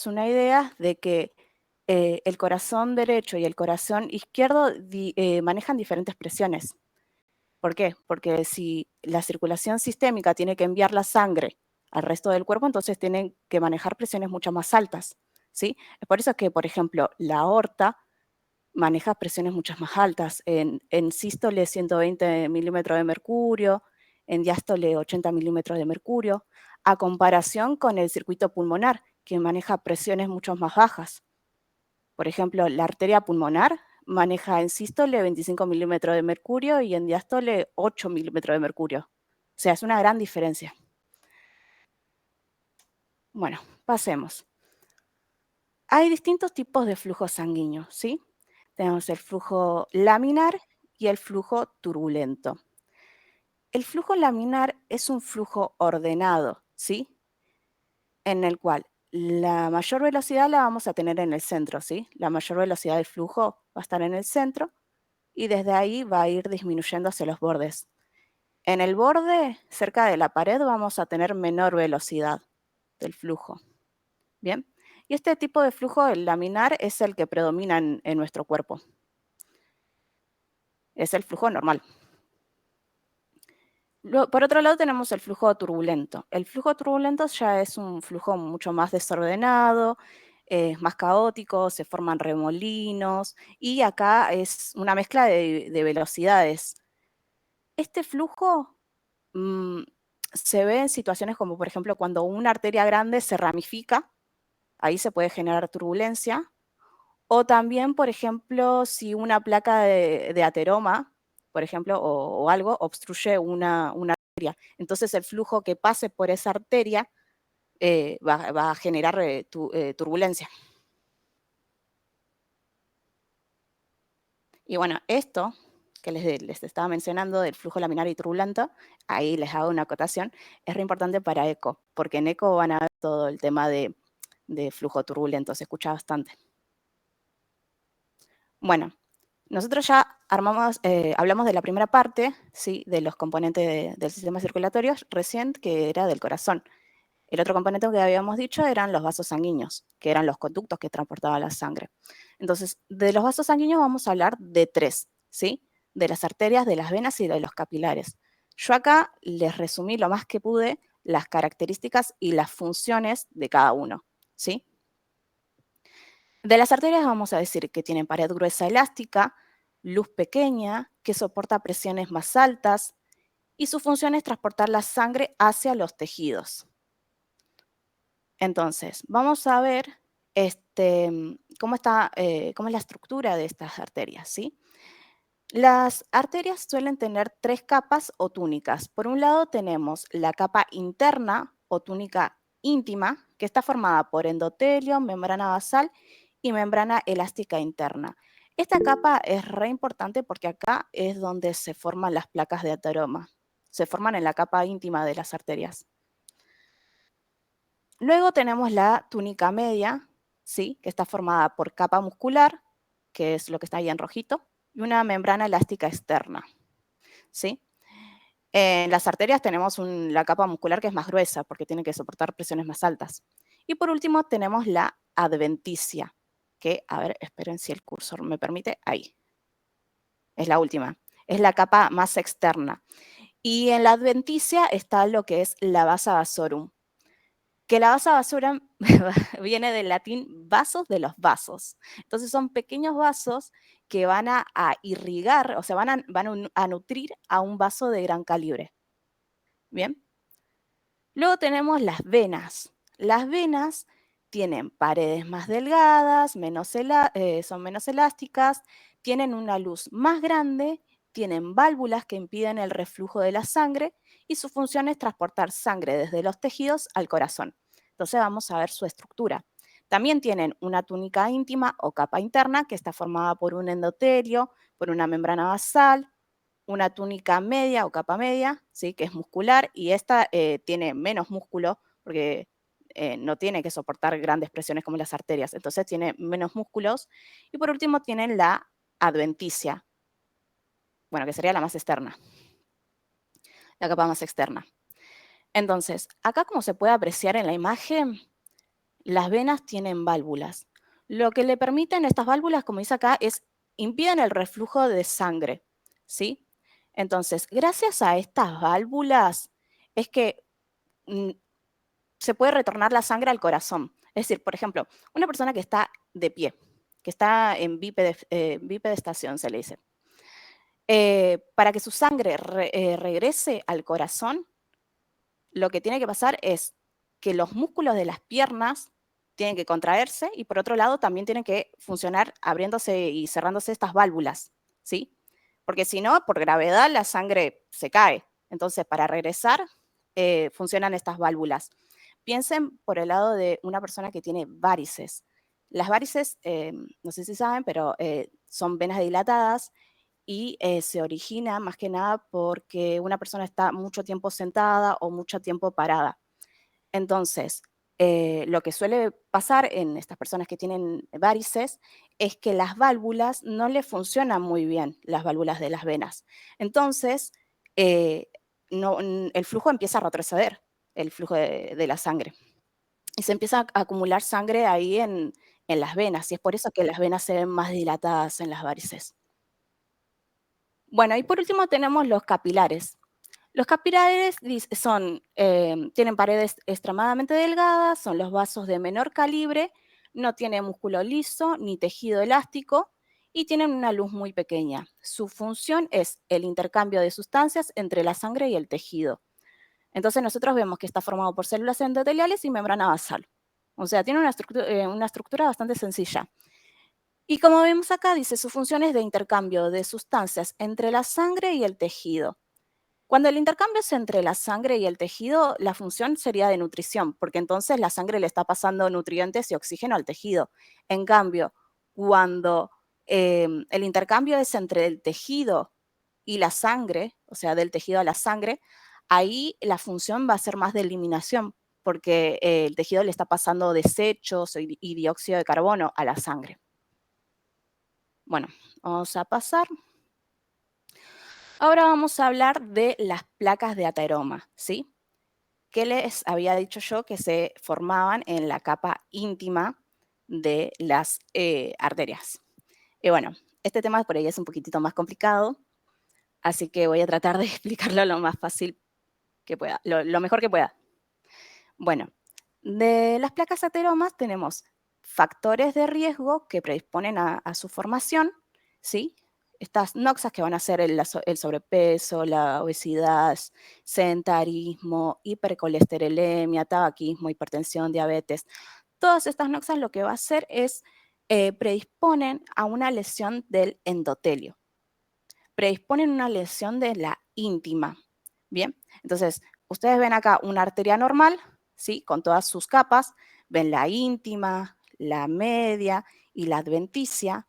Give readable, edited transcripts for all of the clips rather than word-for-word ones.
tenemos una idea de que el corazón derecho y el corazón izquierdo manejan diferentes presiones. ¿Por qué? Porque si la circulación sistémica tiene que enviar la sangre al resto del cuerpo, entonces tienen que manejar presiones mucho más altas, ¿sí? Es por eso que, por ejemplo, la aorta maneja presiones mucho más altas. En sístole 120 milímetros de mercurio, en diástole 80 milímetros de mercurio, a comparación con el circuito pulmonar, que maneja presiones mucho más bajas. Por ejemplo, la arteria pulmonar maneja en sístole 25 milímetros de mercurio y en diástole 8 milímetros de mercurio. O sea, es una gran diferencia. Bueno, pasemos. Hay distintos tipos de flujo sanguíneo, ¿sí? Tenemos el flujo laminar y el flujo turbulento. El flujo laminar es un flujo ordenado, ¿sí? En el cual la mayor velocidad la vamos a tener en el centro, ¿sí? La mayor velocidad del flujo va a estar en el centro y desde ahí va a ir disminuyendo hacia los bordes. En el borde, cerca de la pared, vamos a tener menor velocidad del flujo. Bien, y este tipo de flujo, el laminar, es el que predomina en nuestro cuerpo. Es el flujo normal. Por otro lado, tenemos el flujo turbulento. El flujo turbulento ya es un flujo mucho más desordenado, es más caótico, se forman remolinos y acá es una mezcla de velocidades. Este flujo mm, se ve en situaciones como, por ejemplo, cuando una arteria grande se ramifica, ahí se puede generar turbulencia. O también, por ejemplo, si una placa de ateroma, por ejemplo, o algo, obstruye una arteria. Entonces el flujo que pase por esa arteria va a generar turbulencia. Y bueno, esto que les estaba mencionando del flujo laminar y turbulento, ahí les hago una acotación, es re importante para eco, porque en eco van a ver todo el tema de flujo turbulento, se escucha bastante. Bueno, nosotros ya hablamos de la primera parte, ¿sí? De los componentes del sistema circulatorio, recién que era del corazón. El otro componente que habíamos dicho eran los vasos sanguíneos, que eran los conductos que transportaban la sangre. Entonces, de los vasos sanguíneos vamos a hablar de tres, ¿sí? De las arterias, de las venas y de los capilares. Yo acá les resumí lo más que pude las características y las funciones de cada uno, ¿sí? De las arterias vamos a decir que tienen pared gruesa elástica, luz pequeña, que soporta presiones más altas y su función es transportar la sangre hacia los tejidos. Entonces, vamos a ver cómo es la estructura de estas arterias, ¿sí? Las arterias suelen tener tres capas o túnicas. Por un lado tenemos la capa interna o túnica íntima, que está formada por endotelio, membrana basal y membrana elástica interna. Esta capa es re importante porque acá es donde se forman las placas de ateroma. Se forman en la capa íntima de las arterias. Luego tenemos la túnica media, ¿sí? Que está formada por capa muscular, que es lo que está ahí en rojito, y una membrana elástica externa, ¿sí? En las arterias tenemos la capa muscular que es más gruesa porque tiene que soportar presiones más altas. Y por último tenemos la adventicia, que, a ver, esperen si el cursor me permite, ahí, es la última, es la capa más externa. Y en la adventicia está lo que es la vasa vasorum, que la vasa vasorum viene del latín vasos de los vasos. Entonces son pequeños vasos que van a irrigar, o sea, van a nutrir a un vaso de gran calibre. Bien. Luego tenemos las venas. Las venas tienen paredes más delgadas, son menos elásticas, tienen una luz más grande, tienen válvulas que impiden el reflujo de la sangre y su función es transportar sangre desde los tejidos al corazón. Entonces vamos a ver su estructura. También tienen una túnica íntima o capa interna que está formada por un endotelio, por una membrana basal, una túnica media o capa media, ¿sí? Que es muscular, y esta tiene menos músculo porque no tiene que soportar grandes presiones como las arterias, entonces tiene menos músculos. Y por último tienen la adventicia, bueno, que sería la más externa, la capa más externa. Entonces, acá como se puede apreciar en la imagen, las venas tienen válvulas. Lo que le permiten estas válvulas, como dice acá, es impiden el reflujo de sangre, ¿sí? Entonces, gracias a estas válvulas es que mm, se puede retornar la sangre al corazón. Es decir, por ejemplo, una persona que está de pie, que está en bipedestación, se le dice, para que su sangre regrese al corazón, lo que tiene que pasar es que los músculos de las piernas tienen que contraerse y por otro lado también tienen que funcionar abriéndose y cerrándose estas válvulas, ¿sí? Porque si no, por gravedad la sangre se cae. Entonces, para regresar, funcionan estas válvulas. Piensen por el lado de una persona que tiene varices. Las varices, no sé si saben, pero son venas dilatadas y se origina más que nada porque una persona está mucho tiempo sentada o mucho tiempo parada. Entonces, lo que suele pasar en estas personas que tienen varices es que las válvulas no le funcionan muy bien, las válvulas de las venas. Entonces, eh, el flujo empieza a retroceder, el flujo de la sangre. Y se empieza a acumular sangre ahí en las venas, y es por eso que las venas se ven más dilatadas en las varices. Bueno, y por último tenemos los capilares. Los capilares tienen paredes extremadamente delgadas, son los vasos de menor calibre, no tienen músculo liso ni tejido elástico y tienen una luz muy pequeña. Su función es el intercambio de sustancias entre la sangre y el tejido. Entonces nosotros vemos que está formado por células endoteliales y membrana basal. O sea, tiene una estructura bastante sencilla. Y como vemos acá, dice, su función es de intercambio de sustancias entre la sangre y el tejido. Cuando el intercambio es entre la sangre y el tejido, la función sería de nutrición, porque entonces la sangre le está pasando nutrientes y oxígeno al tejido. En cambio, cuando el intercambio es entre el tejido y la sangre, o sea, del tejido a la sangre, ahí la función va a ser más de eliminación, porque el tejido le está pasando desechos y dióxido de carbono a la sangre. Bueno, vamos a pasar. Ahora vamos a hablar de las placas de ateroma, ¿sí? Que les había dicho yo que se formaban en la capa íntima de las arterias. Y bueno, este tema por ahí es un poquitito más complicado, así que voy a tratar de explicarlo lo más fácil que pueda, lo mejor que pueda. Bueno, de las placas ateromas tenemos factores de riesgo que predisponen a su formación, ¿sí? Estas noxas que van a ser el sobrepeso, la obesidad, sedentarismo, hipercolesterolemia, tabaquismo, hipertensión, diabetes. Todas estas noxas lo que va a hacer es predisponen a una lesión del endotelio, predisponen una lesión de la íntima. Bien, entonces ustedes ven acá una arteria normal, ¿sí? Con todas sus capas, ven la íntima, la media y la adventicia.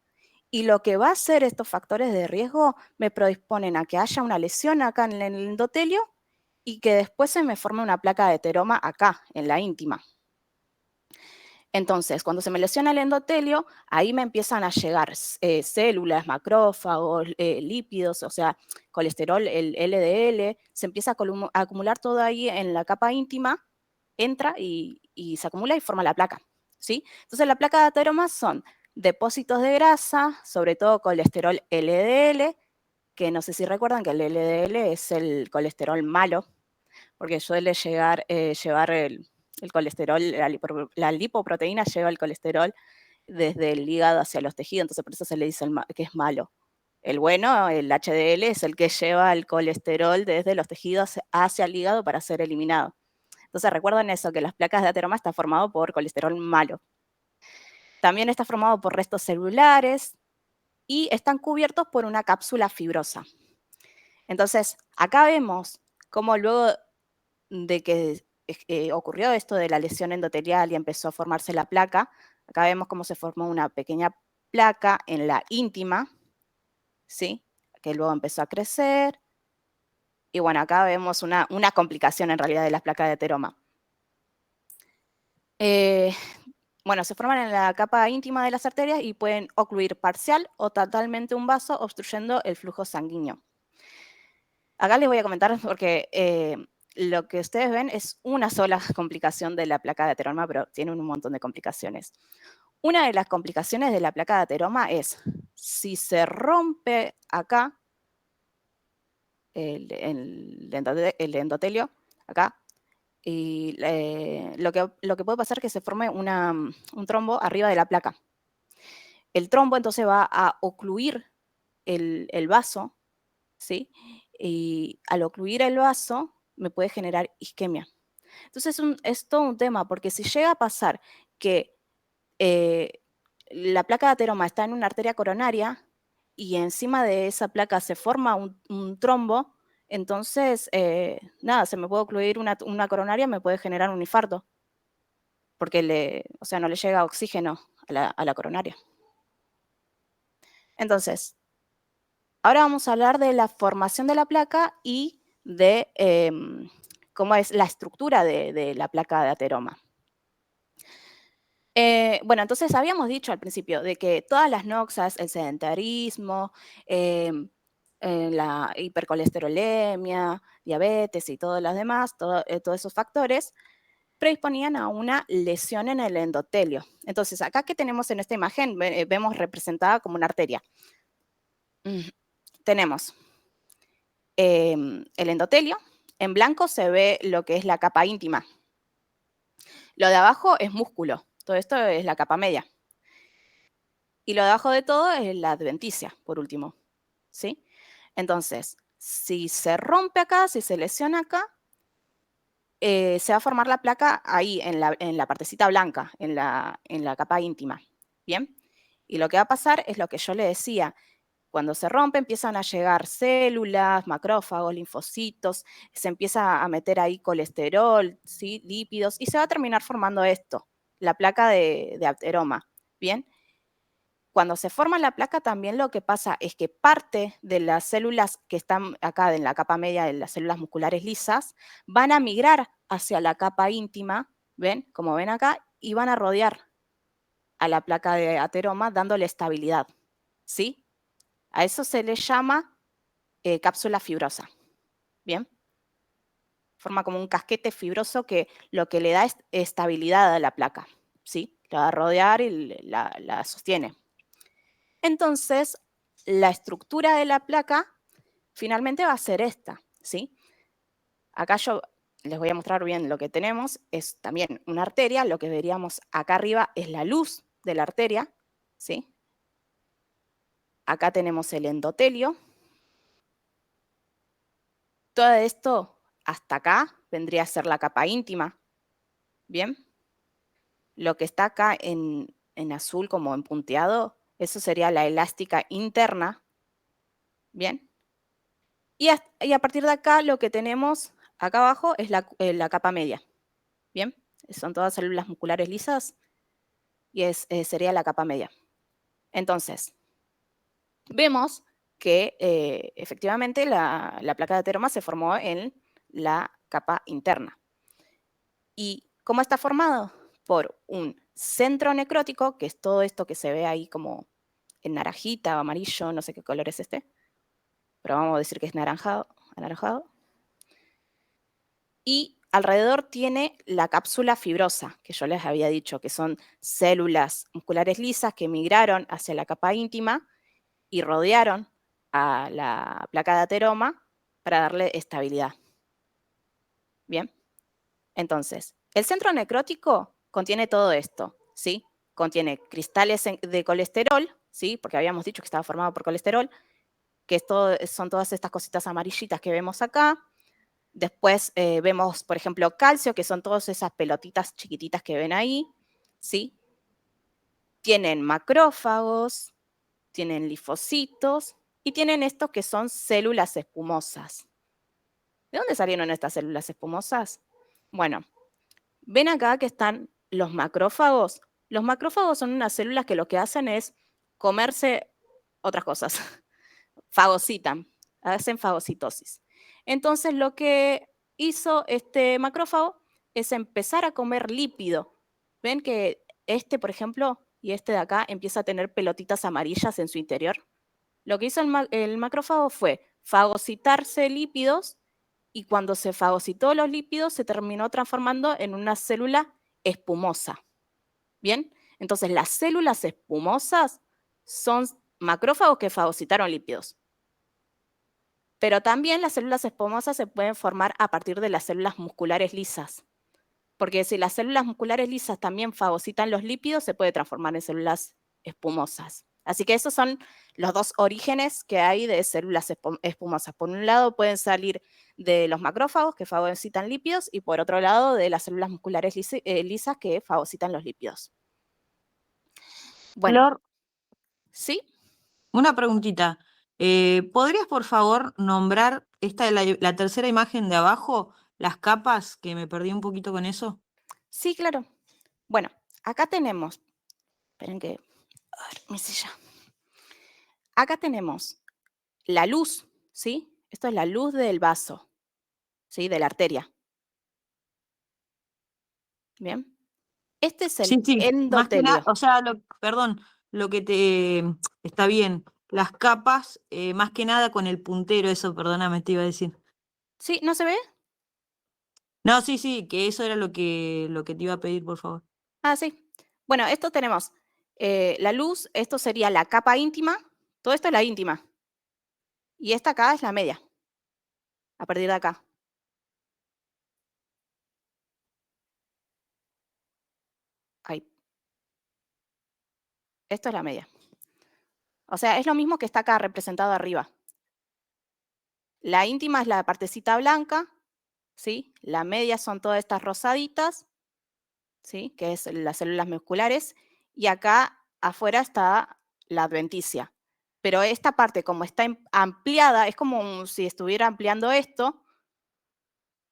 Y lo que va a hacer estos factores de riesgo me predisponen a que haya una lesión acá en el endotelio y que después se me forme una placa de ateroma acá, en la íntima. Entonces, cuando se me lesiona el endotelio, ahí me empiezan a llegar células, macrófagos, lípidos, o sea, colesterol, el LDL, se empieza a acumular todo ahí en la capa íntima, entra y se acumula y forma la placa, ¿sí? Entonces, la placa de ateromas son depósitos de grasa, sobre todo colesterol LDL, que no sé si recuerdan que el LDL es el colesterol malo, porque suele llevar el colesterol, la lipoproteína lleva el colesterol desde el hígado hacia los tejidos, entonces por eso se le dice que es malo. El bueno, el HDL, es el que lleva el colesterol desde los tejidos hacia el hígado para ser eliminado. Entonces recuerden eso, que las placas de ateroma están formadas por colesterol malo. También está formado por restos celulares y están cubiertos por una cápsula fibrosa. Entonces, acá vemos cómo luego de que ocurrió esto de la lesión endotelial y empezó a formarse la placa, acá vemos cómo se formó una pequeña placa en la íntima, ¿sí? Que luego empezó a crecer. Y bueno, acá vemos una complicación en realidad de las placas de ateroma. Eh, bueno, se forman en la capa íntima de las arterias y pueden ocluir parcial o totalmente un vaso, obstruyendo el flujo sanguíneo. Acá les voy a comentar porque lo que ustedes ven es una sola complicación de la placa de ateroma, pero tiene un montón de complicaciones. Una de las complicaciones de la placa de ateroma es, si se rompe acá el endotelio, acá, y lo que puede pasar es que se forme un trombo arriba de la placa. El trombo entonces va a ocluir el vaso, ¿sí? Y al ocluir el vaso me puede generar isquemia. Entonces es todo un tema, porque si llega a pasar que eh, la placa de ateroma está en una arteria coronaria y encima de esa placa se forma un trombo, entonces, nada, se me puede ocluir una coronaria, me puede generar un infarto, porque o sea, no le llega oxígeno a la coronaria. Entonces, ahora vamos a hablar de la formación de la placa y de cómo es la estructura de la placa de ateroma. Bueno, entonces habíamos dicho al principio de que todas las noxas, el sedentarismo, la hipercolesterolemia, diabetes y todos los demás, todos esos factores, predisponían a una lesión en el endotelio. Entonces, acá que tenemos en esta imagen, vemos representada como una arteria. Tenemos el endotelio, en blanco se ve lo que es la capa íntima. Lo de abajo es músculo, todo esto es la capa media. Y lo de abajo de todo es la adventicia, por último, ¿sí? Entonces, si se rompe acá, si se lesiona acá, se va a formar la placa ahí, en la partecita blanca, en la capa íntima, ¿bien? Y lo que va a pasar es lo que yo le decía, cuando se rompe empiezan a llegar células, macrófagos, linfocitos, se empieza a meter ahí colesterol, ¿sí? Lípidos, y se va a terminar formando esto, la placa de ateroma, ¿bien? Cuando se forma la placa también lo que pasa es que parte de las células que están acá en la capa media de las células musculares lisas van a migrar hacia la capa íntima, ¿ven? Como ven acá, y van a rodear a la placa de ateroma dándole estabilidad, ¿sí? A eso se le llama cápsula fibrosa, ¿bien? Forma como un casquete fibroso que lo que le da es estabilidad a la placa, ¿sí? La va a rodear y la sostiene. Entonces, la estructura de la placa finalmente va a ser esta, ¿sí? Acá yo les voy a mostrar bien lo que tenemos, es también una arteria, lo que veríamos acá arriba es la luz de la arteria, ¿sí? Acá tenemos el endotelio. Todo esto hasta acá vendría a ser la capa íntima, ¿bien? Lo que está acá en azul como en punteado, eso sería la elástica interna, ¿bien? Y a partir de acá lo que tenemos acá abajo es la capa media, ¿bien? Son todas células musculares lisas y sería la capa media. Entonces, vemos que efectivamente la placa de ateroma se formó en la capa interna. ¿Y cómo está formado? Por un centro necrótico, que es todo esto que se ve ahí como en naranjita o amarillo, no sé qué color es este, pero vamos a decir que es anaranjado. Y alrededor tiene la cápsula fibrosa, que yo les había dicho, que son células musculares lisas que migraron hacia la capa íntima y rodearon a la placa de ateroma para darle estabilidad. Bien, entonces, el centro necrótico contiene todo esto, ¿sí? Contiene cristales de colesterol, ¿sí? Porque habíamos dicho que estaba formado por colesterol, que son todas estas cositas amarillitas que vemos acá. Después vemos, por ejemplo, calcio, que son todas esas pelotitas chiquititas que ven ahí, ¿sí? Tienen macrófagos, tienen linfocitos y tienen estos que son células espumosas. ¿De dónde salieron estas células espumosas? Bueno, ven acá que están los macrófagos. Los macrófagos son unas células que lo que hacen es comerse otras cosas. Fagocitan, hacen fagocitosis. Entonces, lo que hizo este macrófago es empezar a comer lípido. ¿Ven que este, por ejemplo, y este de acá empieza a tener pelotitas amarillas en su interior? Lo que hizo el macrófago fue fagocitarse lípidos y cuando se fagocitó los lípidos se terminó transformando en una célula espumosa. ¿Bien? Entonces, las células espumosas son macrófagos que fagocitaron lípidos. Pero también las células espumosas se pueden formar a partir de las células musculares lisas. Porque si las células musculares lisas también fagocitan los lípidos, se puede transformar en células espumosas. Así que esos son los dos orígenes que hay de células espumosas. Por un lado pueden salir de los macrófagos que fagocitan lípidos y por otro lado de las células musculares lisas que fagocitan los lípidos. Bueno, Flor, ¿sí? una preguntita. ¿Podrías, por favor, nombrar la tercera imagen de abajo, las capas, que me perdí un poquito con eso? Sí, claro. Bueno, acá tenemos, esperen que, a ver, mi silla. Acá tenemos la luz, ¿sí? Esto es la luz del vaso, ¿sí? De la arteria. Bien. Este es Sí, el sí, más que nada, endotelio. o sea, perdón, lo que te está bien, las capas, más que nada con el puntero, eso, perdóname, te iba a decir. ¿Sí? ¿No se ve? No, sí, sí, que eso era lo que te iba a pedir, por favor. Ah, sí. Bueno, esto tenemos la luz, esto sería la capa íntima, todo esto es la íntima. Y esta acá es la media, a partir de acá. Ahí. Esto es la media. O sea, es lo mismo que está acá representado arriba. La íntima es la partecita blanca, ¿sí? La media son todas estas rosaditas, ¿sí? Que es las células musculares. Y acá afuera está la adventicia. Pero esta parte, como está ampliada, es como si estuviera ampliando esto,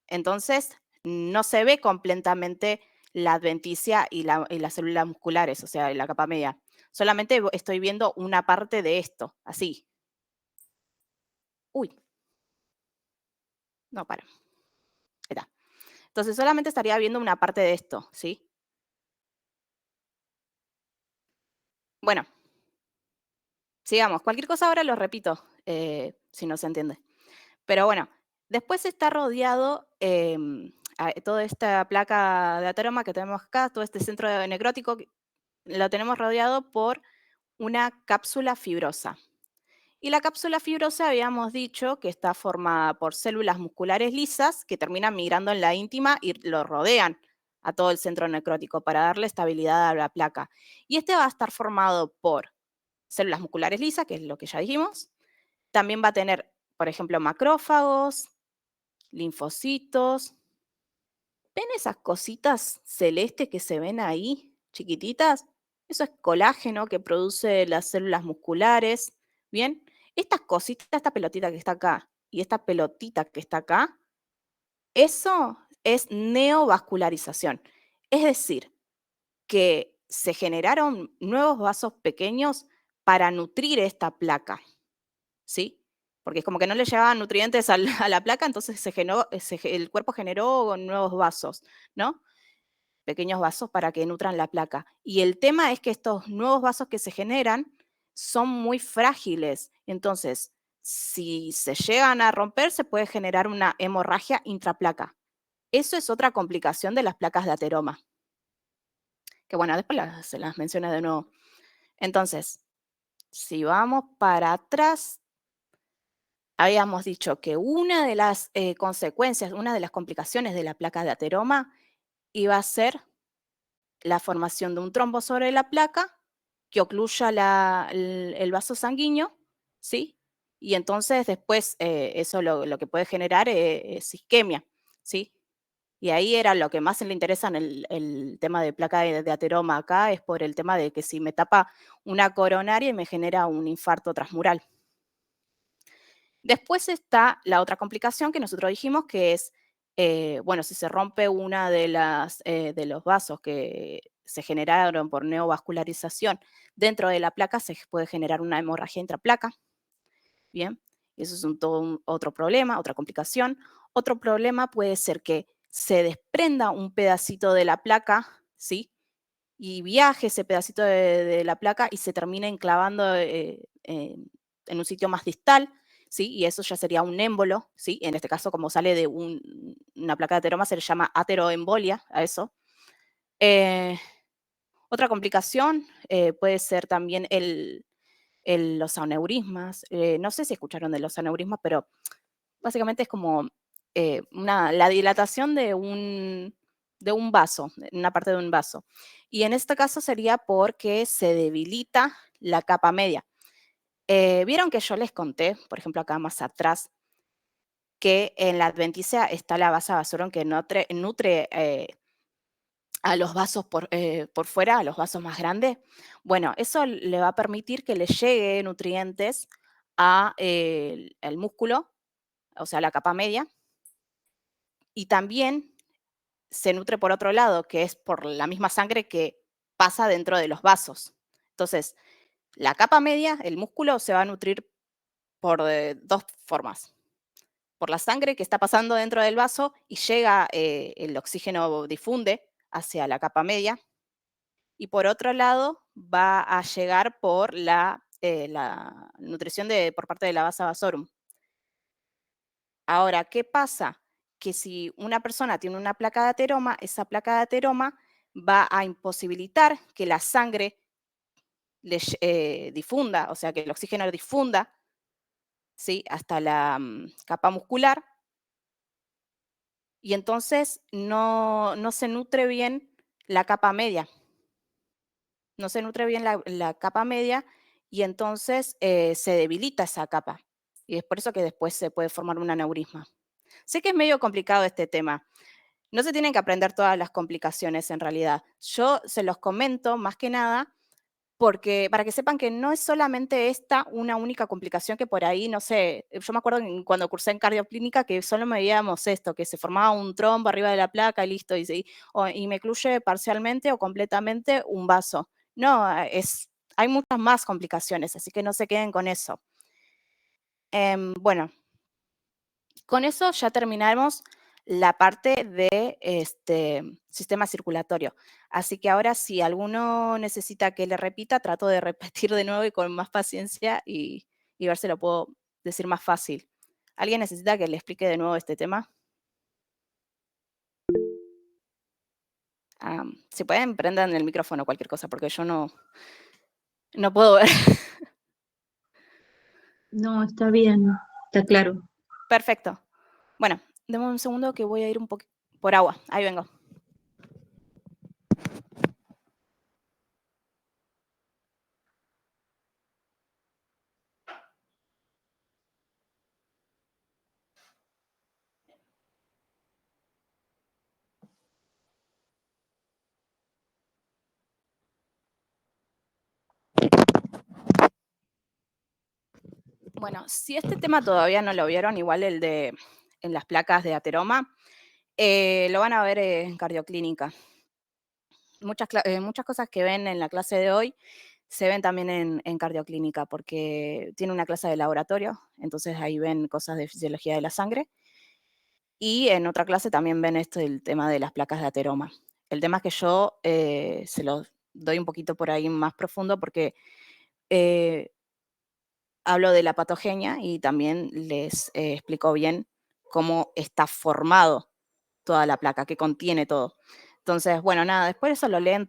entonces no se ve completamente la adventicia y las células musculares, o sea, la capa media. Solamente estoy viendo una parte de esto, así. Uy, no, para. Ahí está. Entonces solamente estaría viendo una parte de esto, ¿sí? Bueno, sigamos. Cualquier cosa ahora lo repito, si no se entiende. Pero bueno, después está rodeado toda esta placa de ateroma que tenemos acá, todo este centro necrótico, lo tenemos rodeado por una cápsula fibrosa. Y la cápsula fibrosa habíamos dicho que está formada por células musculares lisas que terminan migrando en la íntima y lo rodean a todo el centro necrótico para darle estabilidad a la placa. Y este va a estar formado por células musculares lisas, que es lo que ya dijimos. También va a tener, por ejemplo, macrófagos, linfocitos. ¿Ven esas cositas celestes que se ven ahí, chiquititas? Eso es colágeno que produce las células musculares. Bien, estas cositas, esta pelotita que está acá y esta pelotita que está acá, eso es neovascularización. Es decir, que se generaron nuevos vasos pequeños para nutrir esta placa, ¿sí? Porque es como que no le llegaban nutrientes a la placa, entonces el cuerpo generó nuevos vasos, ¿no? Pequeños vasos para que nutran la placa. Y el tema es que estos nuevos vasos que se generan son muy frágiles. Entonces, si se llegan a romper, se puede generar una hemorragia intraplaca. Eso es otra complicación de las placas de ateroma. Que bueno, después se las menciono de nuevo. Entonces, si vamos para atrás, habíamos dicho que una de las consecuencias, una de las complicaciones de la placa de ateroma iba a ser la formación de un trombo sobre la placa que ocluya el vaso sanguíneo, ¿sí? Y entonces después eso lo que puede generar es isquemia, ¿sí? Y ahí era lo que más le interesa en el tema de placa de ateroma acá, es por el tema de que si me tapa una coronaria y me genera un infarto transmural. Después está la otra complicación que nosotros dijimos que es, bueno, si se rompe una de los vasos que se generaron por neovascularización dentro de la placa, se puede generar una hemorragia intraplaca. Bien, eso es todo otro problema, otra complicación. Otro problema puede ser que se desprenda un pedacito de la placa, ¿sí? Y viaje ese pedacito de la placa y se termine enclavando en un sitio más distal. ¿sí? Y eso ya sería un émbolo, ¿sí? En este caso, como sale de una placa de ateroma, se le llama ateroembolia a eso. Otra complicación puede ser también los aneurismas. No sé si escucharon de los aneurismas, pero básicamente es como la dilatación de un vaso, una parte de un vaso. Y en este caso sería porque se debilita la capa media. Vieron que yo les conté, por ejemplo, acá más atrás, que en la adventicia está la base Vasorum que nutre a los vasos por fuera, a los vasos más grandes. Bueno, eso le va a permitir que le llegue nutrientes al músculo, o sea, la capa media, y también se nutre por otro lado, que es por la misma sangre que pasa dentro de los vasos. Entonces, la capa media, el músculo, se va a nutrir por dos formas. Por la sangre que está pasando dentro del vaso y llega, el oxígeno difunde hacia la capa media. Y por otro lado, va a llegar por la nutrición por parte de la vasa vasorum. Ahora, ¿qué pasa? Que si una persona tiene una placa de ateroma, esa placa de ateroma va a imposibilitar que la sangre difunda, o sea, que el oxígeno difunda, ¿sí? Hasta la capa muscular, y entonces no se nutre bien la capa media. No se nutre bien la capa media y entonces se debilita esa capa. Y es por eso que después se puede formar un aneurisma. Sé que es medio complicado este tema. No se tienen que aprender todas las complicaciones en realidad. Yo se los comento más que nada porque para que sepan que no es solamente esta una única complicación que por ahí, no sé, yo me acuerdo cuando cursé en cardioclínica que solo me veíamos esto, que se formaba un trombo arriba de la placa y listo, y me ocluye parcialmente o completamente un vaso. No, hay muchas más complicaciones, así que no se queden con eso. Bueno, con eso ya terminamos la parte de sistema circulatorio. Así que ahora si alguno necesita que le repita, trato de repetir de nuevo y con más paciencia y ver si lo puedo decir más fácil. ¿Alguien necesita que le explique de nuevo este tema? Si pueden, prendan el micrófono, cualquier cosa, porque yo no puedo ver. No, está bien, está claro. Perfecto. Bueno, deme un segundo que voy a ir un poco por agua. Ahí vengo. Bueno, si este tema todavía no lo vieron, igual en las placas de ateroma, lo van a ver en cardioclínica. Muchas cosas que ven en la clase de hoy se ven también en cardioclínica, porque tiene una clase de laboratorio, entonces ahí ven cosas de fisiología de la sangre. Y en otra clase también ven esto del tema de las placas de ateroma. El tema es que yo se lo doy un poquito por ahí más profundo porque hablo de la patogenia y también les explico bien cómo está formado toda la placa, que contiene todo. Entonces, bueno, nada, después eso lo leen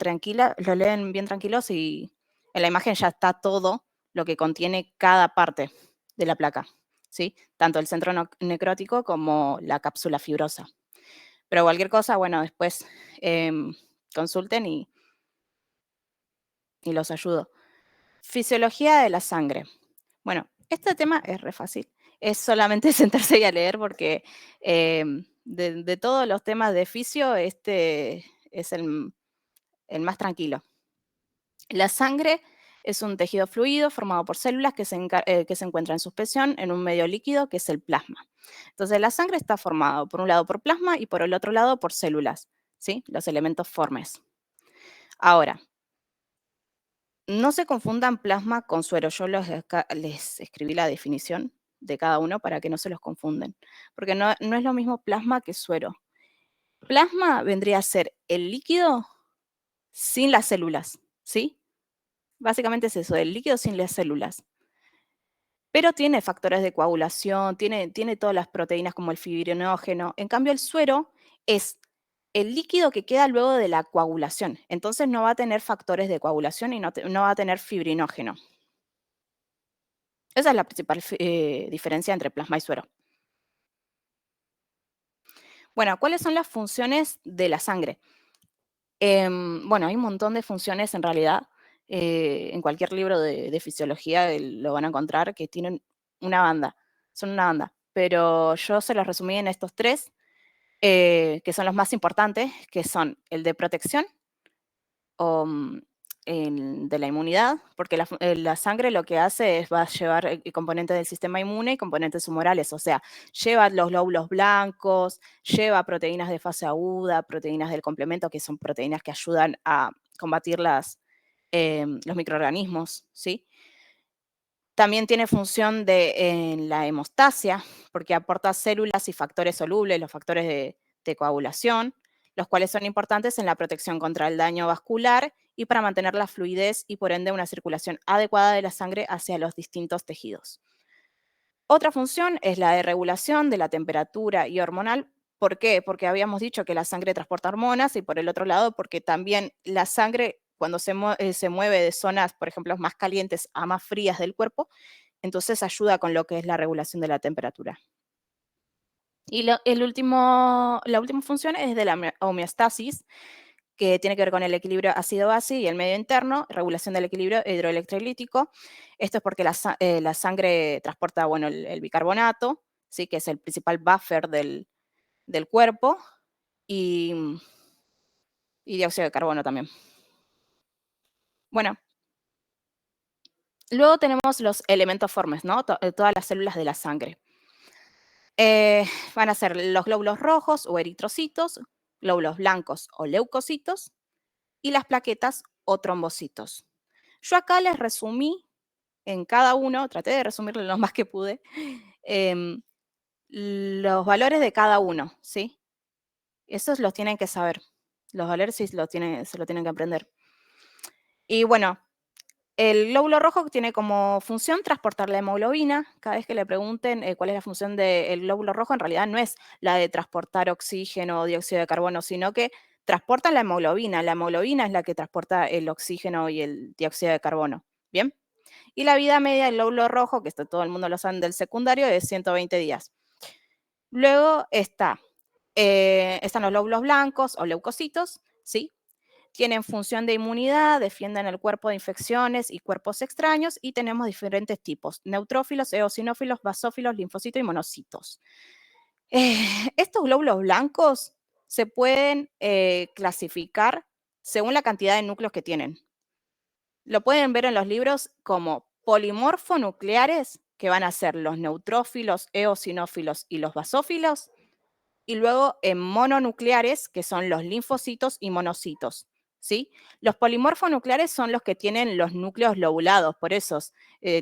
bien tranquilos y en la imagen ya está todo lo que contiene cada parte de la placa, ¿sí? Tanto el centro necrótico como la cápsula fibrosa. Pero cualquier cosa, bueno, después consulten y los ayudo. Fisiología de la sangre. Bueno, este tema es re fácil. Es solamente sentarse y a leer porque de todos los temas de fisio, este es el más tranquilo. La sangre es un tejido fluido formado por células que se encuentran en suspensión en un medio líquido que es el plasma. Entonces, la sangre está formada por un lado por plasma y por el otro lado por células, ¿sí? Los elementos formes. Ahora, no se confundan plasma con suero. Yo les escribí la definición de cada uno para que no se los confunden, porque no es lo mismo plasma que suero. Plasma vendría a ser el líquido sin las células, ¿sí? Básicamente es eso, el líquido sin las células. pero tiene factores de coagulación, tiene todas las proteínas como el fibrinógeno. En cambio, el suero es el líquido que queda luego de la coagulación. Entonces no va a tener factores de coagulación y no va a tener fibrinógeno. Esa es la principal diferencia entre plasma y suero. Bueno, ¿cuáles son las funciones de la sangre? Bueno, hay un montón de funciones en realidad. En cualquier libro de fisiología lo van a encontrar que tienen una banda, son una banda. Pero yo se los resumí en estos tres, que son los más importantes, que son el de protección, o el de la inmunidad, porque la sangre lo que hace es va a llevar componentes del sistema inmune y componentes humorales, o sea, lleva los glóbulos blancos, lleva proteínas de fase aguda, proteínas del complemento, que son proteínas que ayudan a combatir los microorganismos, ¿sí? También tiene función en la hemostasia, porque aporta células y factores solubles, los factores de coagulación, los cuales son importantes en la protección contra el daño vascular y para mantener la fluidez y por ende una circulación adecuada de la sangre hacia los distintos tejidos. Otra función es la de regulación de la temperatura y hormonal. ¿Por qué? Porque habíamos dicho que la sangre transporta hormonas y por el otro lado porque también la sangre cuando se mueve de zonas, por ejemplo, más calientes a más frías del cuerpo, entonces ayuda con lo que es la regulación de la temperatura. Y la última función es de la homeostasis, que tiene que ver con el equilibrio ácido-base y el medio interno, regulación del equilibrio hidroelectrolítico. Esto es porque la sangre transporta bueno, el bicarbonato, ¿sí? Que es el principal buffer del cuerpo, y dióxido de carbono también. Bueno, luego tenemos los elementos formes, ¿no? Todas las células de la sangre. Van a ser los glóbulos rojos o eritrocitos, glóbulos blancos o leucocitos, y las plaquetas o trombocitos. Yo acá les resumí en cada uno, traté de resumirlo lo más que pude, los valores de cada uno, ¿sí? Esos los tienen que saber. Los valores sí se lo tienen que aprender. Y bueno, el glóbulo rojo tiene como función transportar la hemoglobina. Cada vez que le pregunten cuál es la función del glóbulo rojo, en realidad no es la de transportar oxígeno o dióxido de carbono, sino que transportan la hemoglobina. La hemoglobina es la que transporta el oxígeno y el dióxido de carbono. ¿Bien? Y la vida media del glóbulo rojo, que todo el mundo lo sabe del secundario, es 120 días. Luego están los glóbulos blancos o leucocitos, ¿sí? Tienen función de inmunidad, defienden el cuerpo de infecciones y cuerpos extraños, y tenemos diferentes tipos: neutrófilos, eosinófilos, basófilos, linfocitos y monocitos. Estos glóbulos blancos se pueden clasificar según la cantidad de núcleos que tienen. Lo pueden ver en los libros como polimorfonucleares, que van a ser los neutrófilos, eosinófilos y los basófilos, y luego en mononucleares, que son los linfocitos y monocitos, ¿sí? Los polimorfonucleares son los que tienen los núcleos lobulados, por eso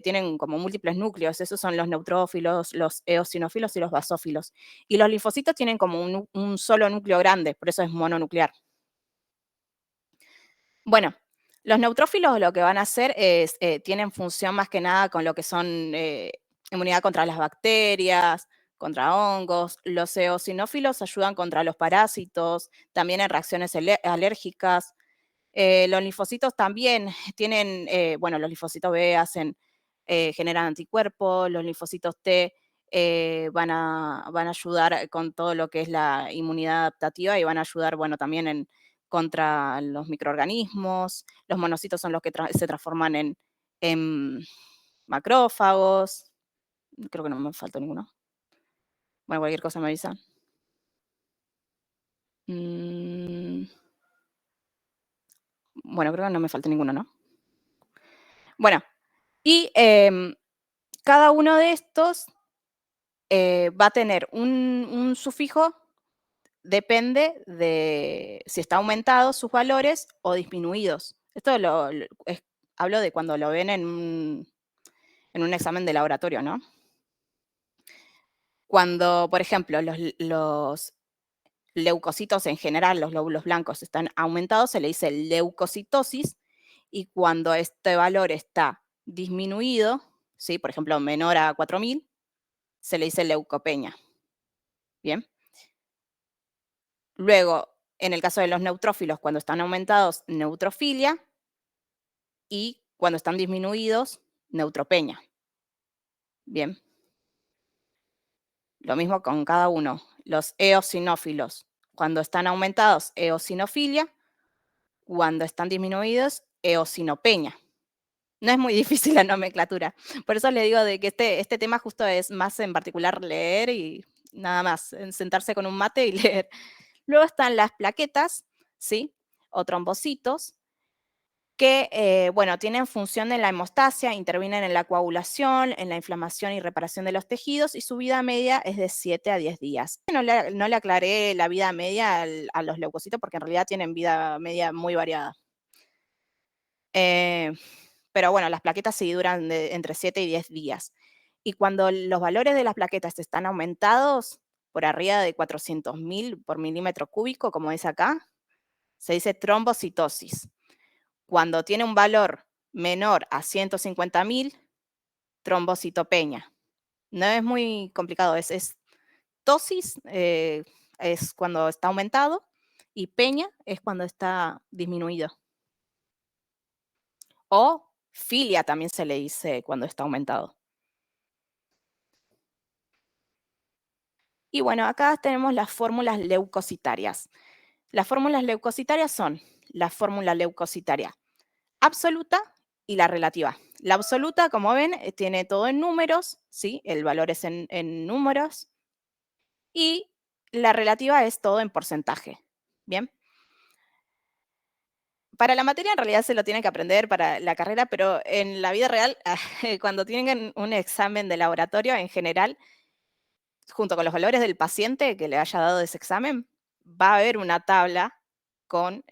tienen como múltiples núcleos, esos son los neutrófilos, los eosinófilos y los basófilos. Y los linfocitos tienen como un solo núcleo grande, por eso es mononuclear. Bueno, los neutrófilos lo que van a hacer es, tienen función más que nada con lo que son inmunidad contra las bacterias, contra hongos. Los eosinófilos ayudan contra los parásitos, también en reacciones alérgicas. Los linfocitos también tienen, bueno, los linfocitos B generan anticuerpos, los linfocitos T van a ayudar con todo lo que es la inmunidad adaptativa y van a ayudar, bueno, también contra los microorganismos. Los monocitos son los que se transforman en macrófagos. Creo que no me faltó ninguno. Bueno, cualquier cosa me avisan. Bueno, creo que no me falta ninguno, ¿no? Bueno, y cada uno de estos va a tener un sufijo, depende de si está aumentado sus valores o disminuidos. Esto hablo de cuando lo ven en un examen de laboratorio, ¿no? Cuando, por ejemplo, los leucocitos en general, los glóbulos blancos, están aumentados, se le dice leucocitosis, y cuando este valor está disminuido, ¿sí? Por ejemplo, menor a 4000, se le dice leucopenia. Bien. Luego, en el caso de los neutrófilos, cuando están aumentados, neutrofilia, y cuando están disminuidos, neutropenia. Bien. Lo mismo con cada uno. Los eosinófilos, cuando están aumentados, eosinofilia, cuando están disminuidos, eosinopenia. No es muy difícil la nomenclatura. Por eso le digo de que este tema justo es más en particular leer y nada más, sentarse con un mate y leer. Luego están las plaquetas, ¿sí? O trombocitos, que, bueno, tienen función en la hemostasia, intervienen en la coagulación, en la inflamación y reparación de los tejidos, y su vida media es de 7 a 10 días. No le aclaré la vida media a los leucocitos porque en realidad tienen vida media muy variada. Pero bueno, las plaquetas sí duran entre 7 y 10 días. Y cuando los valores de las plaquetas están aumentados por arriba de 400.000 por milímetro cúbico, como es acá, se dice trombocitosis. Cuando tiene un valor menor a 150.000, trombocitopenia. No es muy complicado, es tosis, es cuando está aumentado, y peña es cuando está disminuido. O filia también se le dice cuando está aumentado. Y bueno, acá tenemos las fórmulas leucocitarias. Las fórmulas leucocitarias son la fórmula leucocitaria absoluta y la relativa. La absoluta, como ven, tiene todo en números, ¿sí? El valor es en números. Y la relativa es todo en porcentaje. Bien. Para la materia en realidad se lo tiene que aprender para la carrera, pero en la vida real, cuando tienen un examen de laboratorio en general, junto con los valores del paciente que le haya dado ese examen, va a haber una tabla con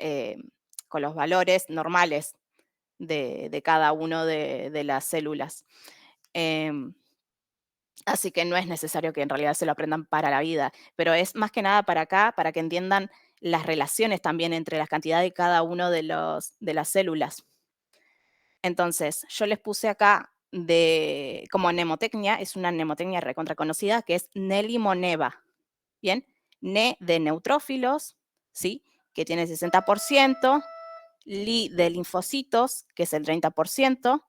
los valores normales de cada uno de las células. Así que no es necesario que en realidad se lo aprendan para la vida, pero es más que nada para acá, para que entiendan las relaciones también entre las cantidades de cada uno de las células. Entonces, yo les puse acá como mnemotecnia, es una mnemotecnia recontra conocida, que es Nelly-Moneva. Bien, Ne de neutrófilos, ¿sí? Que tiene 60%, Li de linfocitos, que es el 30%,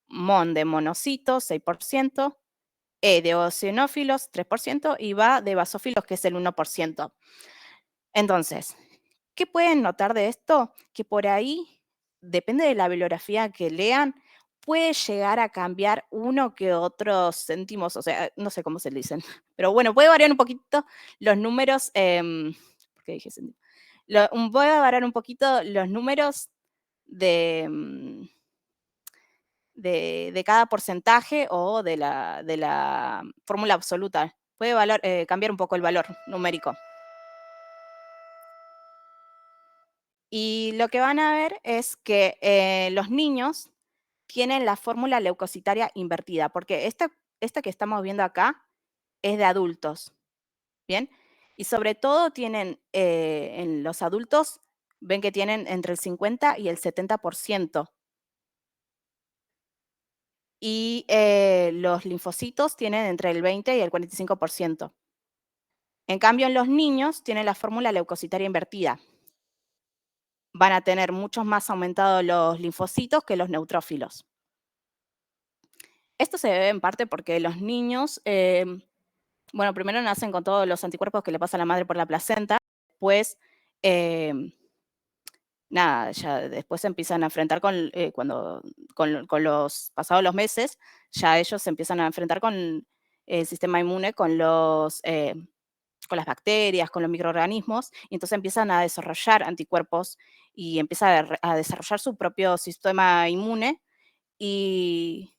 Mon de monocitos, 6%, E de eosinófilos, 3%, y Va de basófilos, que es el 1%. Entonces, ¿qué pueden notar de esto? Que por ahí, depende de la bibliografía que lean, puede llegar a cambiar uno que otros céntimos, o sea, no sé cómo se le dicen, pero bueno, puede variar un poquito los números, ¿por qué dije céntimo? Puede variar un poquito los números de cada porcentaje o de la fórmula absoluta. Puede cambiar un poco el valor numérico. Y lo que van a ver es que los niños tienen la fórmula leucocitaria invertida, porque esta que estamos viendo acá es de adultos, ¿bien? Y sobre todo tienen, en los adultos, ven que tienen entre el 50 y el 70%. Y los linfocitos tienen entre el 20 y el 45%. En cambio, en los niños tienen la fórmula leucocitaria invertida. Van a tener muchos más aumentados los linfocitos que los neutrófilos. Esto se debe en parte porque los niños, bueno, primero nacen con todos los anticuerpos que le pasa a la madre por la placenta, después, nada, ya después se empiezan a enfrentar pasados los meses, ya ellos se empiezan a enfrentar con el sistema inmune, con las bacterias, con los microorganismos, y entonces empiezan a desarrollar anticuerpos y empieza a desarrollar su propio sistema inmune. Y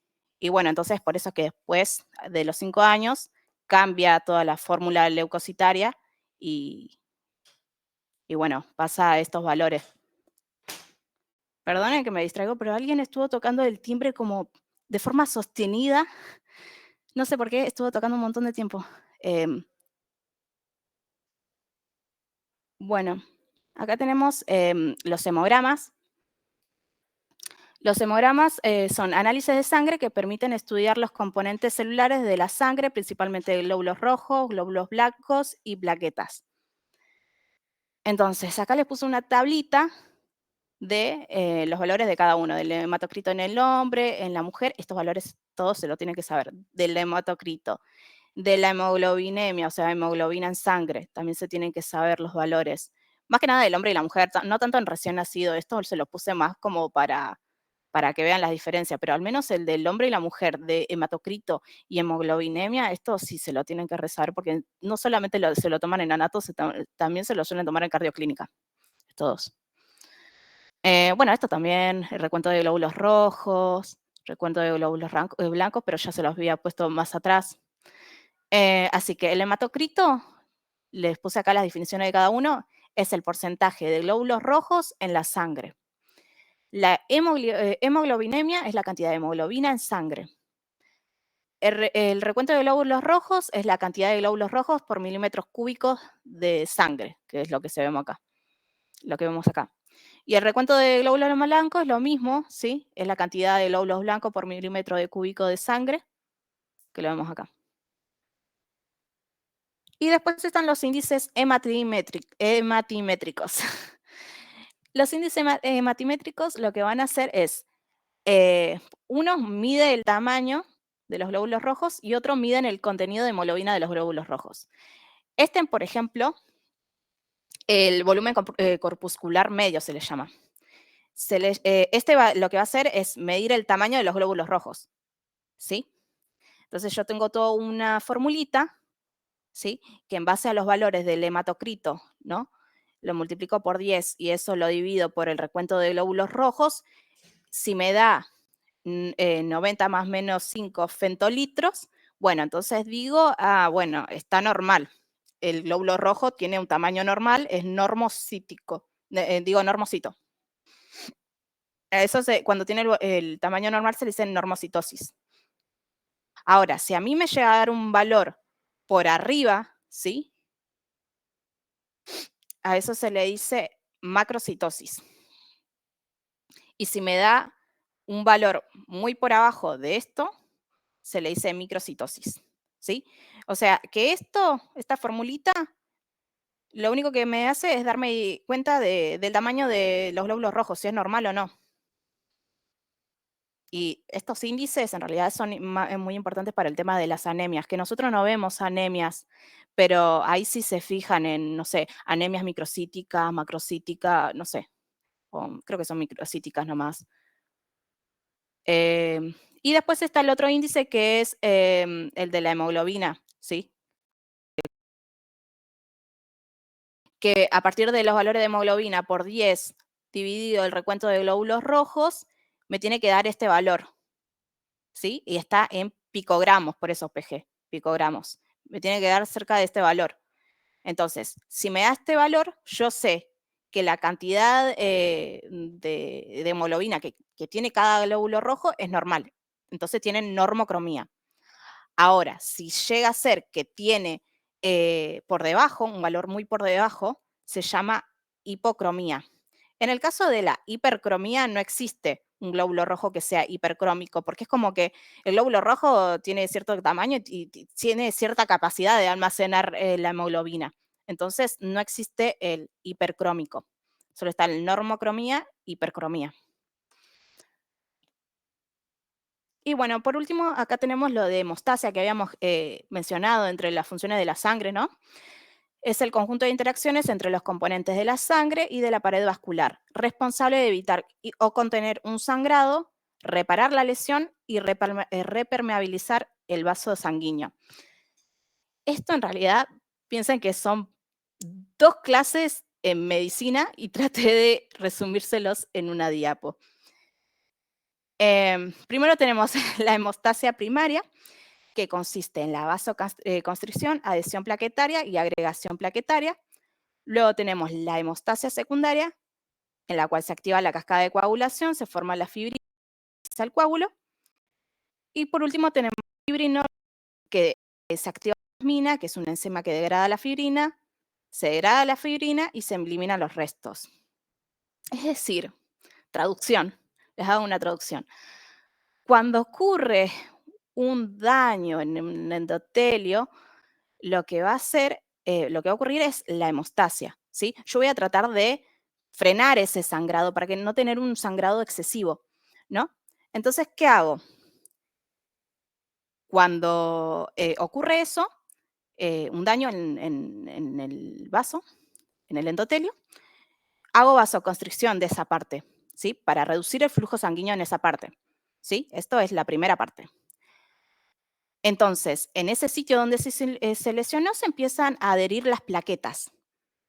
bueno, entonces por eso que después de los 5 años cambia toda la fórmula leucocitaria y bueno, pasa a estos valores. Perdonen que me distraigo, pero alguien estuvo tocando el timbre como de forma sostenida. No sé por qué, estuvo tocando un montón de tiempo. Bueno, acá tenemos los hemogramas. Los hemogramas son análisis de sangre que permiten estudiar los componentes celulares de la sangre, principalmente glóbulos rojos, glóbulos blancos y plaquetas. Entonces, acá les puse una tablita de los valores de cada uno, del hematocrito en el hombre, en la mujer, estos valores todos se lo tienen que saber, del hematocrito, de la hemoglobinemia, o sea, hemoglobina en sangre, también se tienen que saber los valores. Más que nada del hombre y la mujer, no tanto en recién nacido, esto se lo puse más como para que vean las diferencias, pero al menos el del hombre y la mujer, de hematocrito y hemoglobinemia, esto sí se lo tienen que resaber, porque no solamente se lo toman en anato, también se lo suelen tomar en cardioclínica, todos. Bueno, esto también, el recuento de glóbulos rojos, recuento de glóbulos blancos, pero ya se los había puesto más atrás. Así que el hematocrito, les puse acá las definiciones de cada uno, es el porcentaje de glóbulos rojos en la sangre. La hemoglobinemia es la cantidad de hemoglobina en sangre. El recuento de glóbulos rojos es la cantidad de glóbulos rojos por milímetros cúbicos de sangre, que es lo que vemos acá, lo que vemos acá. Y el recuento de glóbulos blancos es lo mismo, ¿sí? Es la cantidad de glóbulos blancos por milímetro cúbico de sangre, que lo vemos acá. Y después están los índices hematimétricos. Los índices hematimétricos lo que van a hacer es, uno mide el tamaño de los glóbulos rojos y otro miden el contenido de hemoglobina de los glóbulos rojos. Por ejemplo, el volumen corpuscular medio se le llama. Lo que va a hacer es medir el tamaño de los glóbulos rojos, ¿sí? Entonces yo tengo toda una formulita, ¿sí? Que en base a los valores del hematocrito, ¿no? Lo multiplico por 10 y eso lo divido por el recuento de glóbulos rojos. Si me da 90 más menos 5 fentolitros, bueno, entonces digo, bueno, está normal. El glóbulo rojo tiene un tamaño normal, es normocítico, normocito. Eso cuando tiene el tamaño normal se le dice normocitosis. Ahora, si a mí me llega a dar un valor por arriba, ¿sí? A eso se le dice macrocitosis. Y si me da un valor muy por abajo de esto, se le dice microcitosis, ¿sí? O sea, que esta formulita, lo único que me hace es darme cuenta del tamaño de los glóbulos rojos, si es normal o no. Y estos índices en realidad son muy importantes para el tema de las anemias, que nosotros no vemos anemias, pero ahí sí se fijan en, no sé, anemias microcíticas, macrocíticas, no sé, creo que son microcíticas nomás. Y después está el otro índice que es el de la hemoglobina, ¿sí? Que a partir de los valores de hemoglobina por 10 dividido el recuento de glóbulos rojos, me tiene que dar este valor, ¿sí? Y está en picogramos, por eso PG, picogramos. Me tiene que dar cerca de este valor. Entonces, si me da este valor, yo sé que la cantidad de hemoglobina que tiene cada glóbulo rojo es normal. Entonces tiene normocromía. Ahora, si llega a ser que tiene por debajo, un valor muy por debajo, se llama hipocromía. En el caso de la hipercromía no existe un glóbulo rojo que sea hipercrómico, porque es como que el glóbulo rojo tiene cierto tamaño y tiene cierta capacidad de almacenar la hemoglobina. Entonces no existe el hipercrómico. Solo está el normocromía, hipercromía. Y bueno, por último, acá tenemos lo de hemostasia que habíamos mencionado entre las funciones de la sangre, ¿no? Es el conjunto de interacciones entre los componentes de la sangre y de la pared vascular, responsable de evitar o contener un sangrado, reparar la lesión y repermeabilizar el vaso sanguíneo. Esto en realidad, piensen que son 2 clases en medicina y traté de resumírselos en una diapo. Primero tenemos la hemostasia primaria, que consiste en la vasoconstricción, adhesión plaquetaria y agregación plaquetaria. Luego tenemos la hemostasia secundaria, en la cual se activa la cascada de coagulación, se forma la fibrina, el coágulo. Y por último tenemos la fibrinol, que se activa la plasmina, que es una enzima que degrada la fibrina, se degrada la fibrina y se eliminan los restos. Es decir, traducción, Les hago una traducción. Cuando ocurre un daño en un endotelio, lo que va a hacer, lo que va a ocurrir es la hemostasia, ¿sí? Yo voy a tratar de frenar ese sangrado para que no tener un sangrado excesivo, ¿no? Entonces, ¿qué hago? Cuando ocurre eso, un daño en el vaso, en el endotelio, hago vasoconstricción de esa parte, ¿sí? Para reducir el flujo sanguíneo en esa parte, ¿sí? Esto es la primera parte. Entonces, en ese sitio donde se lesionó, se empiezan a adherir las plaquetas.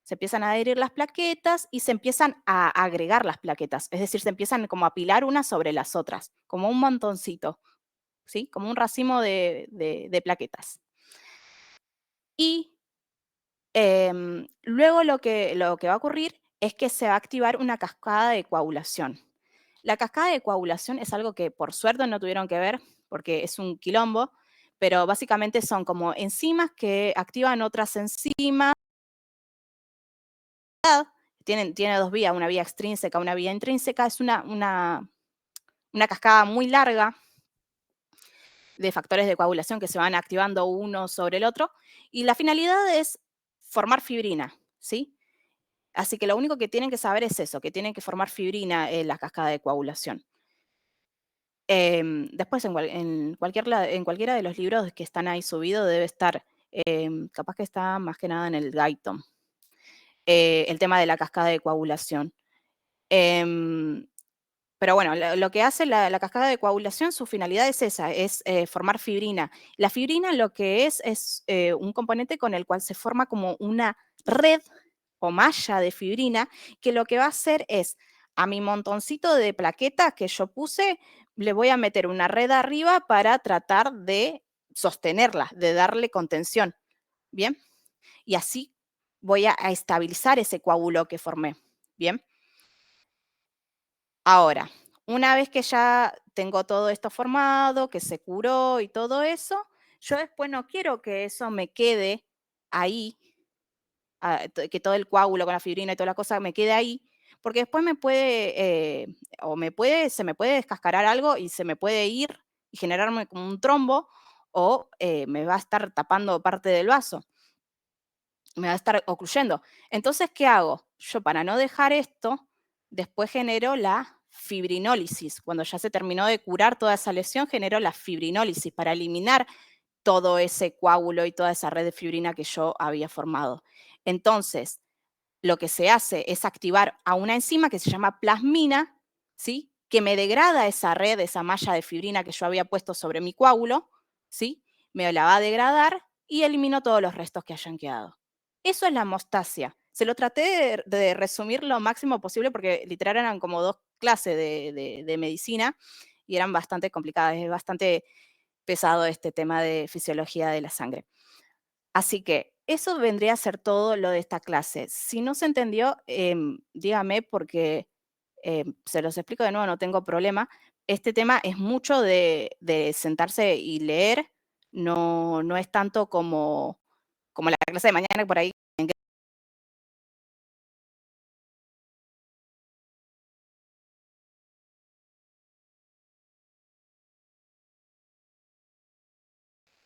Se empiezan a adherir las plaquetas y se empiezan a agregar las plaquetas. Es decir, se empiezan como a apilar unas sobre las otras, como un montoncito, ¿sí? Como un racimo de plaquetas. Y luego lo que va a ocurrir es que se va a activar una cascada de coagulación. La cascada de coagulación es algo que por suerte no tuvieron que ver, porque es un quilombo, pero básicamente son como enzimas que activan otras enzimas. Tiene dos vías, una vía extrínseca, una vía intrínseca. Es una cascada muy larga de factores de coagulación que se van activando uno sobre el otro. Y la finalidad es formar fibrina, ¿sí? Así que lo único que tienen que saber es eso, que tienen que formar fibrina en la cascada de coagulación. Después en cualquiera de los libros que están ahí subidos debe estar, capaz que está más que nada en el Guyton, el tema de la cascada de coagulación. Pero bueno, lo que hace la cascada de coagulación, su finalidad es esa, es formar fibrina. La fibrina lo que es un componente con el cual se forma como una red o malla de fibrina, que lo que va a hacer es, a mi montoncito de plaquetas que yo puse, le voy a meter una red arriba para tratar de sostenerla, de darle contención. ¿Bien? Y así voy a estabilizar ese coágulo que formé. ¿Bien? Ahora, una vez que ya tengo todo esto formado, que se curó y todo eso, yo después no quiero que eso me quede ahí, que todo el coágulo con la fibrina y toda la cosa me quede ahí, porque después me puede, se me puede descascarar algo y se me puede ir y generarme como un trombo, o me va a estar tapando parte del vaso, me va a estar ocluyendo. Entonces, ¿qué hago? Yo, para no dejar esto, después genero la fibrinólisis. Cuando ya se terminó de curar toda esa lesión, genero la fibrinólisis para eliminar todo ese coágulo y toda esa red de fibrina que yo había formado. Entonces, lo que se hace es activar a una enzima que se llama plasmina, ¿sí? Que me degrada esa red, esa malla de fibrina que yo había puesto sobre mi coágulo, ¿sí? Me la va a degradar y elimino todos los restos que hayan quedado. Eso es la hemostasia. Se lo traté de resumir lo máximo posible porque literal eran como 2 clases de medicina y eran bastante complicadas. Es bastante pesado este tema de fisiología de la sangre. Así que eso vendría a ser todo lo de esta clase. Si no se entendió, dígame porque se los explico de nuevo, no tengo problema. Este tema es mucho de sentarse y leer, no es tanto como la clase de mañana que por ahí.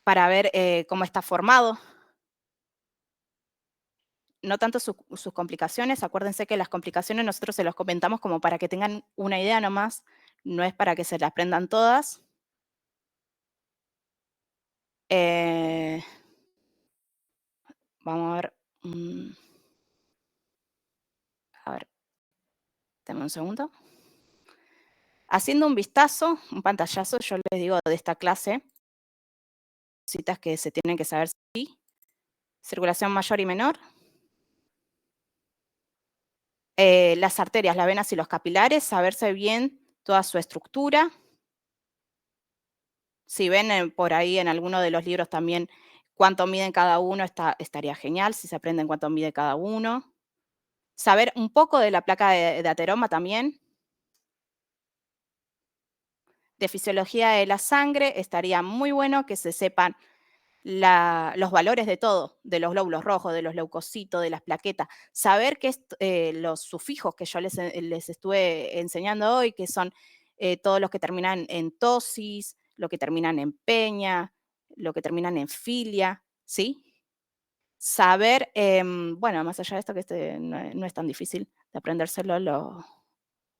Para ver cómo está formado. No tanto sus complicaciones, acuérdense que las complicaciones nosotros se los comentamos como para que tengan una idea nomás, no es para que se las aprendan todas. Eh, Vamos a ver. A ver, dame un segundo. Haciendo un vistazo, un pantallazo, yo les digo de esta clase, cositas que se tienen que saber, sí. Circulación mayor y menor. Las arterias, las venas y los capilares, saberse bien toda su estructura. Si ven por ahí en alguno de los libros también cuánto miden cada uno, estaría genial si se aprenden cuánto mide cada uno. Saber un poco de la placa de ateroma también. De fisiología de la sangre, estaría muy bueno que se sepan los valores de todo, de los glóbulos rojos, de los leucocitos, de las plaquetas. Saber que los sufijos que yo les estuve enseñando hoy, que son todos los que terminan en tosis, los que terminan en peña, los que terminan en filia, ¿sí? Saber, bueno, más allá de esto, que no es tan difícil de aprendérselo,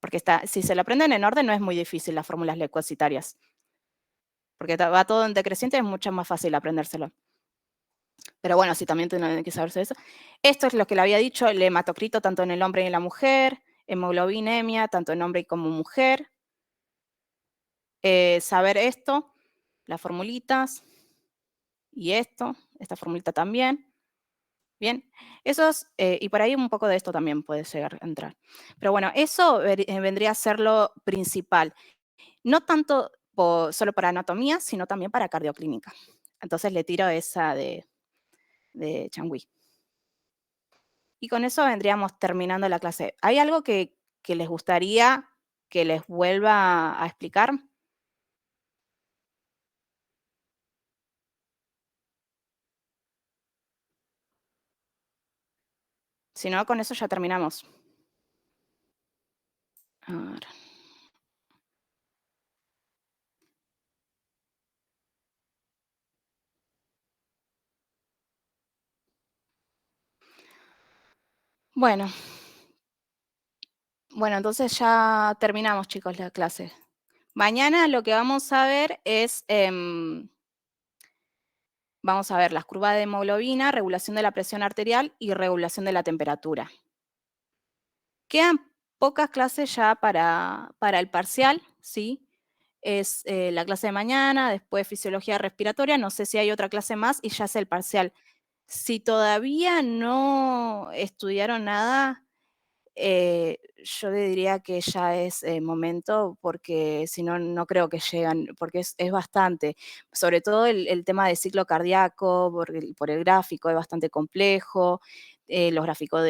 porque si se lo aprenden en orden no es muy difícil las fórmulas leucocitarias, porque va todo en decreciente, es mucho más fácil aprendérselo. Pero bueno, sí, también tienen que saberse eso. Esto es lo que le había dicho, el hematocrito tanto en el hombre y en la mujer, hemoglobinemia tanto en hombre como mujer. Saber esto, las formulitas, y esta formulita también. Bien, y por ahí un poco de esto también puede llegar a entrar. Pero bueno, eso vendría a ser lo principal. No tanto solo para anatomía, sino también para cardioclínica. Entonces le tiro esa de Changui. Y con eso vendríamos terminando la clase. ¿Hay algo que les gustaría que les vuelva a explicar? Si no, con eso ya terminamos. A ver. Bueno, entonces ya terminamos, chicos, la clase. Mañana lo que vamos a ver es, vamos a ver las curvas de hemoglobina, regulación de la presión arterial y regulación de la temperatura. Quedan pocas clases ya para el parcial, ¿sí? Es la clase de mañana, después fisiología respiratoria, no sé si hay otra clase más y ya es el parcial. Si todavía no estudiaron nada, yo le diría que ya es momento, porque si no, no creo que llegan, porque es bastante. Sobre todo el tema de ciclo cardíaco, por el gráfico es bastante complejo, los gráficos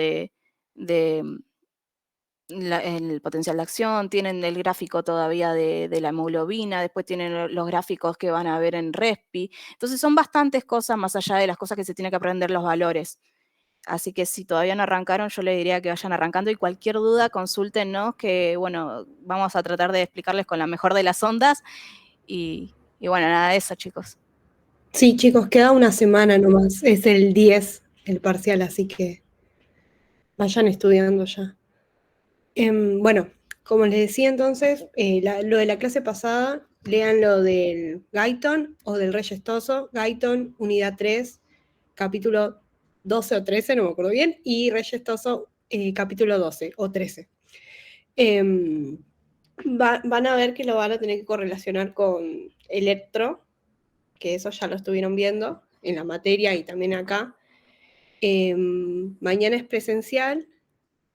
el potencial de acción, tienen el gráfico todavía de la hemoglobina, después tienen los gráficos que van a ver en RESPI. Entonces son bastantes cosas más allá de las cosas que se tiene que aprender los valores. Así que si todavía no arrancaron, yo les diría que vayan arrancando y cualquier duda consúltenos, que bueno, vamos a tratar de explicarles con la mejor de las ondas. Y bueno, nada de eso, chicos. Sí, chicos, queda una semana nomás. Es el 10 el parcial, así que vayan estudiando ya. Bueno, como les decía entonces, lo de la clase pasada, lean lo del Guyton o del Reyestoso. Guyton, unidad 3, capítulo 12 o 13, no me acuerdo bien, y Reyestoso, capítulo 12 o 13. Van a ver que lo van a tener que correlacionar con electro, que eso ya lo estuvieron viendo en la materia y también acá. Mañana es presencial,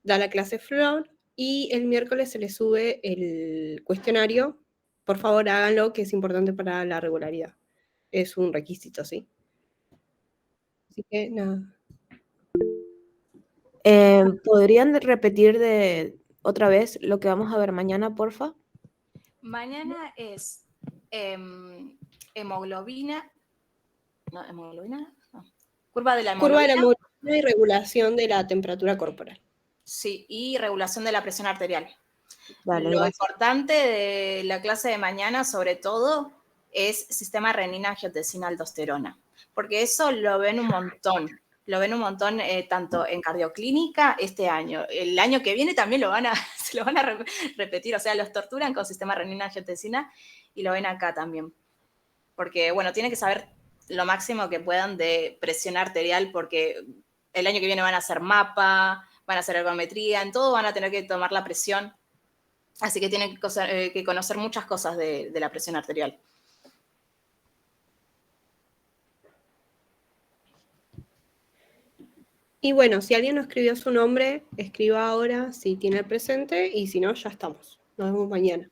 da la clase Flor, y el miércoles se le sube el cuestionario. Por favor, háganlo, que es importante para la regularidad. Es un requisito, ¿sí? Así que nada. ¿Podrían repetir otra vez lo que vamos a ver mañana, porfa? Mañana es hemoglobina. No, hemoglobina. No. Curva de la Curva de la hemoglobina. hemoglobina y regulación de la temperatura corporal. Sí, y regulación de la presión arterial. Dale, Lo gracias. importante de la clase de mañana, sobre todo, es sistema renina-angiotensina-aldosterona, porque eso lo ven un montón. Lo ven un montón tanto en cardioclínica este año. El año que viene también se lo van a repetir, o sea, los torturan con sistema renina-angiotensina y lo ven acá también. Porque, bueno, tienen que saber lo máximo que puedan de presión arterial, porque el año que viene van a hacer mapa, van a hacer ergometría, en todo van a tener que tomar la presión. Así que tienen que conocer muchas cosas de la presión arterial. Y bueno, si alguien no escribió su nombre, escriba ahora si tiene el presente, y si no, ya estamos. Nos vemos mañana.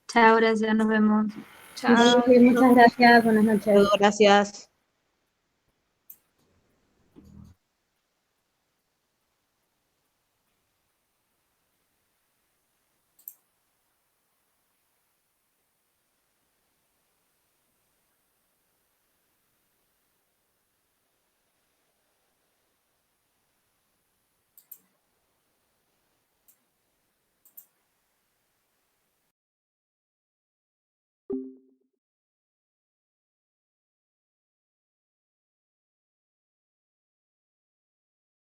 Chao, gracias, nos vemos. Chao. Muchas gracias, buenas noches. Gracias.